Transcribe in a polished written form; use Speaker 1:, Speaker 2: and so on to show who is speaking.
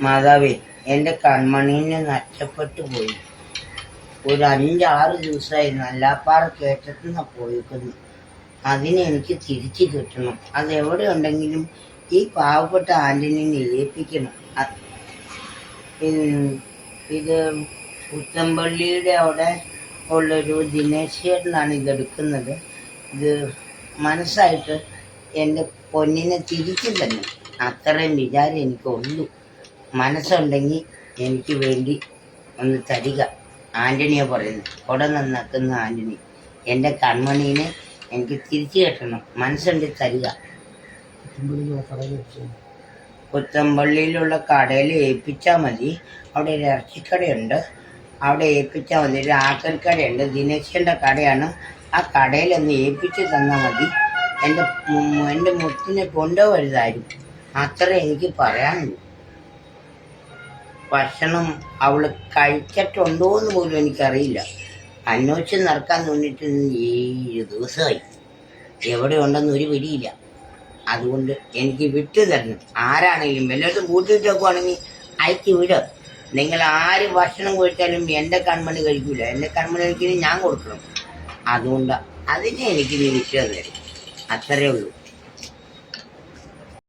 Speaker 1: മാതാവേ, എൻ്റെ കൺമണീനെ നഷ്ടപ്പെട്ടു പോയി. ഒരു 5-6 ദിവസമായി നല്ലാപ്പാറ കയറ്റത്തുനിന്ന് പോയിക്കുന്നു. അതിനെ എനിക്ക് തിരിച്ചു കിട്ടണം. അതെവിടെ ഉണ്ടെങ്കിലും ഈ പാവപ്പെട്ട ആൻ്റണീനെ ഏൽപ്പിക്കണം. ഇത് പുത്തമ്പള്ളിയുടെ അവിടെ ഉള്ളൊരു ദിനേശ് ചേട്ടനാണ് ഇതെടുക്കുന്നത്. ഇത് മനസ്സായിട്ട് എൻ്റെ പൊന്നിനെ തിരിച്ചു തന്നെ, അത്രയും വിചാരം എനിക്കുള്ളൂ. മനസ്സുണ്ടെങ്കിൽ എനിക്ക് വേണ്ടി ഒന്ന് തരിക. ആൻ്റണിയെ പറയുന്നത്, കുട നന്നാക്കുന്ന ആൻ്റണി, എൻ്റെ കൺമണീനെ എനിക്ക് തിരിച്ചു കെട്ടണം. മനസ്സുണ്ട് തരിക. പുത്തമ്പള്ളിയിലുള്ള കടയിൽ ഏൽപ്പിച്ചാൽ മതി. അവിടെ ഒരു ഇറച്ചിക്കടയുണ്ട്, അവിടെ ഏൽപ്പിച്ചാൽ മതി. ഒരു ആക്കൽക്കടയുണ്ട്, ദിനേശൻ്റെ കടയാണ്. ആ കടയിലൊന്ന് ഏൽപ്പിച്ച് തന്നാൽ മതി. എൻ്റെ മുത്തിനെ കൊണ്ടുവരുതായിരുന്നു. അത്രേ എനിക്ക് പറയാനുള്ളൂ. ഭക്ഷണം അവൾ കഴിച്ചിട്ടുണ്ടോ എന്ന് പോലും എനിക്കറിയില്ല. അന്വേഷിച്ച് നടക്കാൻ തോന്നിയിട്ട് 7 ദിവസമായി. എവിടെ ഉണ്ടെന്ന് ഒരു പിടിയില്ല. അതുകൊണ്ട് എനിക്ക് വിട്ടു തരണം. ആരാണെങ്കിലും വല്ലതും കൂട്ടിയിട്ട് വെക്കുവാണെങ്കിൽ അയക്കി വിട്. നിങ്ങൾ ആര് ഭക്ഷണം കഴിച്ചാലും എൻ്റെ കൺമണി കഴിക്കില്ല. എൻ്റെ കൺമണി കഴിക്കുന്നത് ഞാൻ കൊടുക്കണം. അതുകൊണ്ട് അതിനെ എനിക്ക് നീ വിട്ടു തരും. അത്രയേ ഉള്ളൂ.